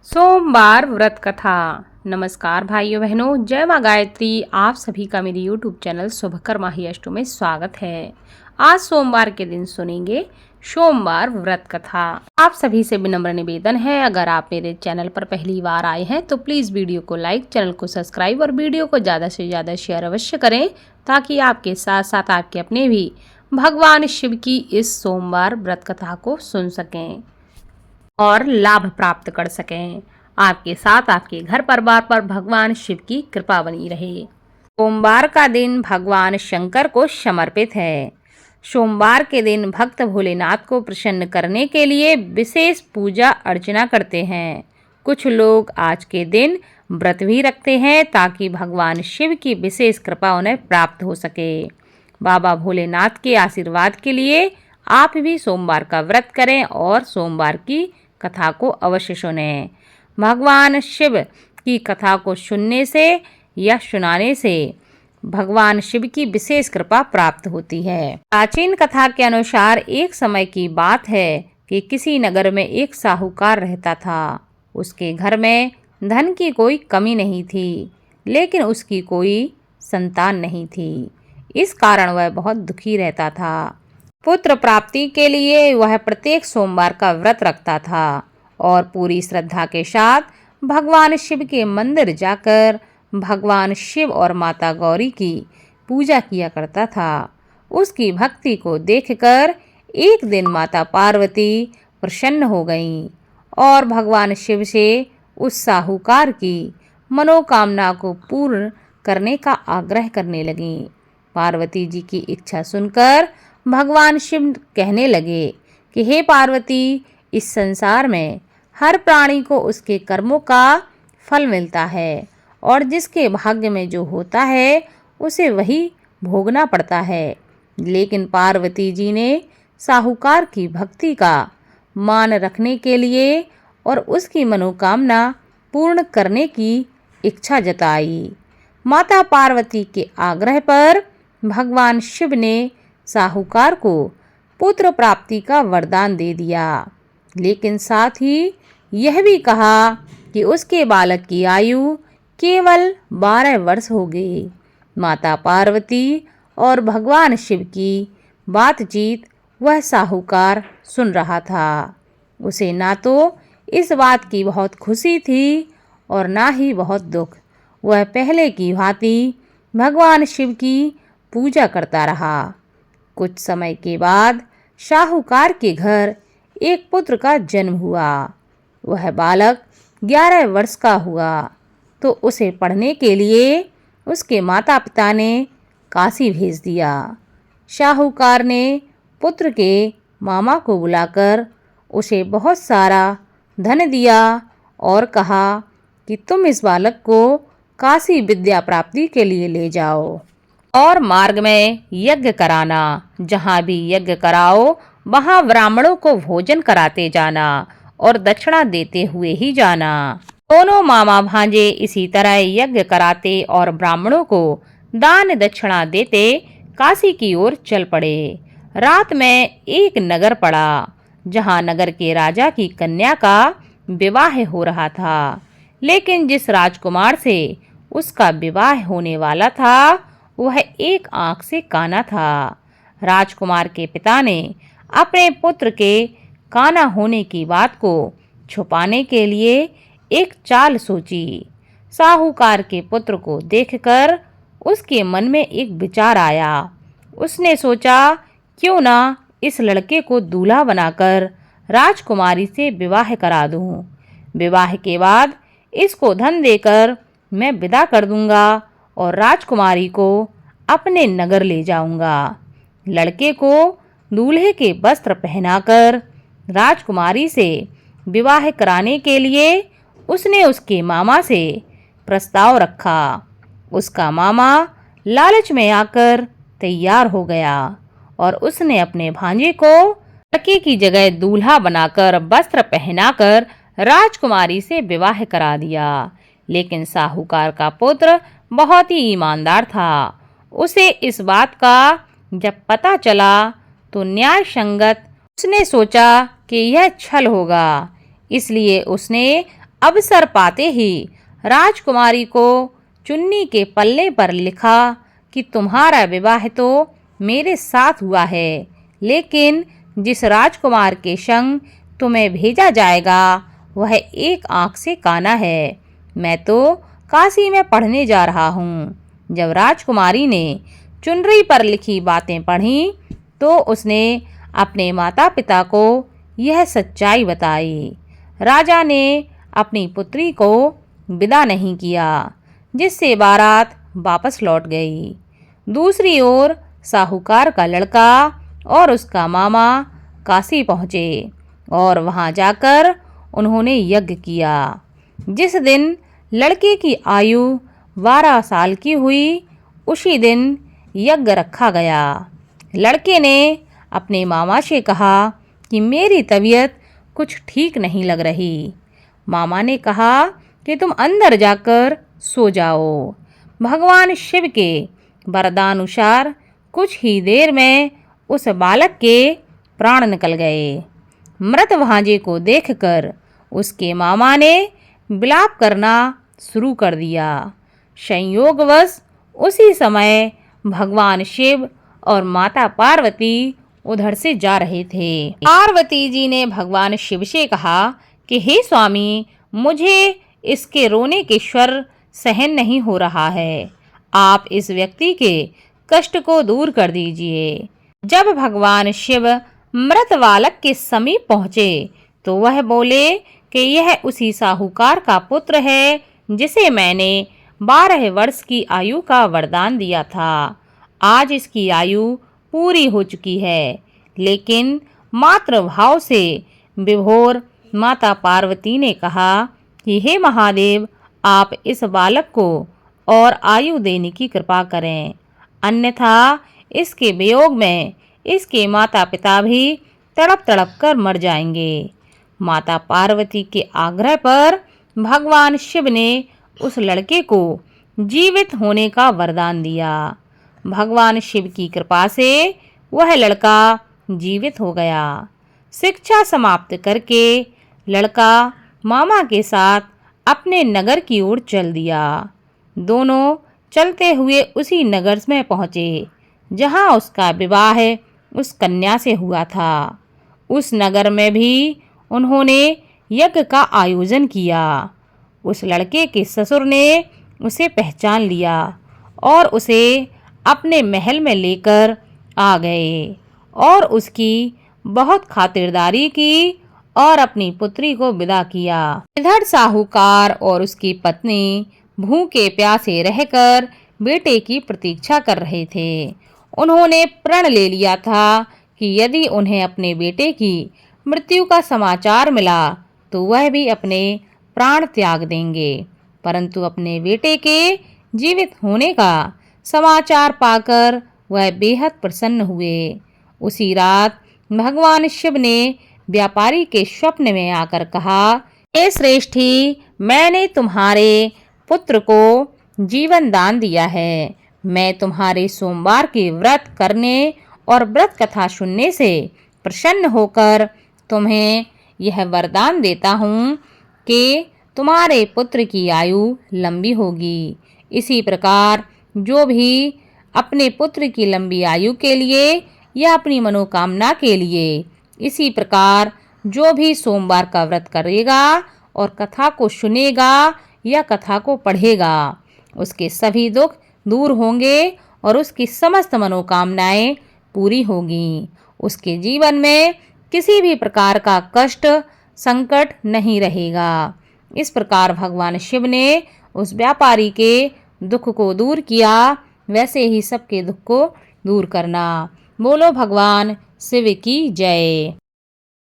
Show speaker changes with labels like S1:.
S1: सोमवार व्रत कथा। नमस्कार भाइयों बहनों, जय माँ गायत्री। आप सभी का मेरे YouTube चैनल शुभकर्मा ही अष्टो में स्वागत है। आज सोमवार के दिन सुनेंगे सोमवार व्रत कथा। आप सभी से विनम्र निवेदन है, अगर आप मेरे चैनल पर पहली बार आए हैं तो प्लीज़ वीडियो को लाइक, चैनल को सब्सक्राइब और वीडियो को ज़्यादा से ज़्यादा शेयर अवश्य करें, ताकि आपके साथ साथ आपके अपने भी भगवान शिव की इस सोमवार व्रत कथा को सुन सकें और लाभ प्राप्त कर सकें। आपके साथ आपके घर परिवार पर भगवान शिव की कृपा बनी रहे। सोमवार का दिन भगवान शंकर को समर्पित है। सोमवार के दिन भक्त भोलेनाथ को प्रसन्न करने के लिए विशेष पूजा अर्चना करते हैं। कुछ लोग आज के दिन व्रत भी रखते हैं ताकि भगवान शिव की विशेष कृपा उन्हें प्राप्त हो सके। बाबा भोलेनाथ के आशीर्वाद के लिए आप भी सोमवार का व्रत करें और सोमवार की कथा को अवश्य सुनें। भगवान शिव की कथा को सुनने से या सुनाने से भगवान शिव की विशेष कृपा प्राप्त होती है। प्राचीन कथा के अनुसार एक समय की बात है कि किसी नगर में एक साहूकार रहता था। उसके घर में धन की कोई कमी नहीं थी, लेकिन उसकी कोई संतान नहीं थी। इस कारण वह बहुत दुखी रहता था। पुत्र प्राप्ति के लिए वह प्रत्येक सोमवार का व्रत रखता था और पूरी श्रद्धा के साथ भगवान शिव के मंदिर जाकर भगवान शिव और माता गौरी की पूजा किया करता था। उसकी भक्ति को देखकर एक दिन माता पार्वती प्रसन्न हो गईं और भगवान शिव से उस साहूकार की मनोकामना को पूर्ण करने का आग्रह करने लगीं। पार्वती जी की इच्छा सुनकर भगवान शिव कहने लगे कि हे पार्वती, इस संसार में हर प्राणी को उसके कर्मों का फल मिलता है और जिसके भाग्य में जो होता है उसे वही भोगना पड़ता है। लेकिन पार्वती जी ने साहूकार की भक्ति का मान रखने के लिए और उसकी मनोकामना पूर्ण करने की इच्छा जताई। माता पार्वती के आग्रह पर भगवान शिव ने साहूकार को पुत्र प्राप्ति का वरदान दे दिया, लेकिन साथ ही यह भी कहा कि उसके बालक की आयु केवल 12 वर्ष होगी। माता पार्वती और भगवान शिव की बातचीत वह साहूकार सुन रहा था। उसे ना तो इस बात की बहुत खुशी थी और ना ही बहुत दुख। वह पहले की भांति भगवान शिव की पूजा करता रहा। कुछ समय के बाद साहूकार के घर एक पुत्र का जन्म हुआ। वह बालक 11 वर्ष का हुआ तो उसे पढ़ने के लिए उसके माता पिता ने काशी भेज दिया। साहूकार ने पुत्र के मामा को बुलाकर उसे बहुत सारा धन दिया और कहा कि तुम इस बालक को काशी विद्या प्राप्ति के लिए ले जाओ और मार्ग में यज्ञ कराना। जहाँ भी यज्ञ कराओ वहाँ ब्राह्मणों को भोजन कराते जाना और दक्षिणा देते हुए ही जाना। दोनों मामा भांजे इसी तरह यज्ञ कराते और ब्राह्मणों को दान दक्षिणा देते काशी की ओर चल पड़े। रात में एक नगर पड़ा जहाँ नगर के राजा की कन्या का विवाह हो रहा था, लेकिन जिस राजकुमार से उसका विवाह होने वाला था वह एक आंख से काना था। राजकुमार के पिता ने अपने पुत्र के काना होने की बात को छुपाने के लिए एक चाल सोची। साहूकार के पुत्र को देखकर उसके मन में एक विचार आया। उसने सोचा, क्यों ना इस लड़के को दूल्हा बनाकर राजकुमारी से विवाह करा दूं। विवाह के बाद इसको धन देकर मैं विदा कर दूंगा और राजकुमारी को अपने नगर ले जाऊंगा। लड़के को दूल्हे के वस्त्र पहनाकर राजकुमारी से विवाह कराने के लिए उसने उसके मामा से प्रस्ताव रखा। उसका मामा लालच में आकर तैयार हो गया और उसने अपने भांजे को लड़के की जगह दूल्हा बनाकर वस्त्र पहनाकर राजकुमारी से विवाह करा दिया। लेकिन साहूकार का पुत्र बहुत ही ईमानदार था। उसे इस बात का जब पता चला तो न्याय संगत उसने सोचा कि यह छल होगा, इसलिए उसने अवसर पाते ही राजकुमारी को चुन्नी के पल्ले पर लिखा कि तुम्हारा विवाह तो मेरे साथ हुआ है, लेकिन जिस राजकुमार के संग तुम्हें भेजा जाएगा वह एक आंख से काना है। मैं तो काशी में पढ़ने जा रहा हूँ। जब राजकुमारी ने चुनरी पर लिखी बातें पढ़ी तो उसने अपने माता पिता को यह सच्चाई बताई। राजा ने अपनी पुत्री को विदा नहीं किया, जिससे बारात वापस लौट गई। दूसरी ओर साहूकार का लड़का और उसका मामा काशी पहुँचे और वहां जाकर उन्होंने यज्ञ किया। जिस दिन लड़के की आयु 12 साल की हुई, उसी दिन यज्ञ रखा गया। लड़के ने अपने मामा से कहा कि मेरी तबीयत कुछ ठीक नहीं लग रही। मामा ने कहा कि तुम अंदर जाकर सो जाओ। भगवान शिव के वरदानुसार कुछ ही देर में उस बालक के प्राण निकल गए। मृत भांजे को देखकर उसके मामा ने विलाप करना शुरू कर दिया। संयोगवश उसी समय भगवान शिव और माता पार्वती उधर से जा रहे थे। पार्वती जी ने भगवान शिव से कहा कि हे स्वामी, मुझे इसके रोने के स्वर सहन नहीं हो रहा है। आप इस व्यक्ति के कष्ट को दूर कर दीजिए। जब भगवान शिव मृत बालक के समीप पहुँचे तो वह बोले कि यह उसी साहूकार का पुत्र है जिसे मैंने 12 वर्ष की आयु का वरदान दिया था। आज इसकी आयु पूरी हो चुकी है, लेकिन मातृभाव से विभोर माता पार्वती ने कहा कि हे महादेव, आप इस बालक को और आयु देने की कृपा करें, अन्यथा इसके वियोग में इसके माता पिता भी तड़प तड़प कर मर जाएंगे। माता पार्वती के आग्रह पर भगवान शिव ने उस लड़के को जीवित होने का वरदान दिया। भगवान शिव की कृपा से वह लड़का जीवित हो गया। शिक्षा समाप्त करके लड़का मामा के साथ अपने नगर की ओर चल दिया। दोनों चलते हुए उसी नगर में पहुँचे जहाँ उसका विवाह उस कन्या से हुआ था। उस नगर में भी उन्होंने यज्ञ का आयोजन किया। उस लड़के के ससुर ने उसे पहचान लिया और उसे अपने महल में लेकर आ गए और उसकी बहुत खातिरदारी की और अपनी पुत्री को विदा किया। इधर साहूकार और उसकी पत्नी भूखे प्यासे रहकर बेटे की प्रतीक्षा कर रहे थे। उन्होंने प्रण ले लिया था कि यदि उन्हें अपने बेटे की मृत्यु का समाचार मिला तो वह भी अपने प्राण त्याग देंगे, परंतु अपने बेटे के जीवित होने का समाचार पाकर वह बेहद प्रसन्न हुए। उसी रात भगवान शिव ने व्यापारी के स्वप्न में आकर कहा, हे श्रेष्ठी, मैंने तुम्हारे पुत्र को जीवन दान दिया है। मैं तुम्हारे सोमवार के व्रत करने और व्रत कथा सुनने से प्रसन्न होकर तुम्हें यह वरदान देता हूँ कि तुम्हारे पुत्र की आयु लंबी होगी। इसी प्रकार जो भी अपने पुत्र की लंबी आयु के लिए या अपनी मनोकामना के लिए इसी प्रकार जो भी सोमवार का व्रत करेगा और कथा को सुनेगा या कथा को पढ़ेगा, उसके सभी दुख दूर होंगे और उसकी समस्त मनोकामनाएं पूरी होगी। उसके जीवन में किसी भी प्रकार का कष्ट संकट नहीं रहेगा। इस प्रकार भगवान शिव ने उस व्यापारी के दुख को दूर किया, वैसे ही सबके दुख को दूर करना। बोलो भगवान शिव की जय।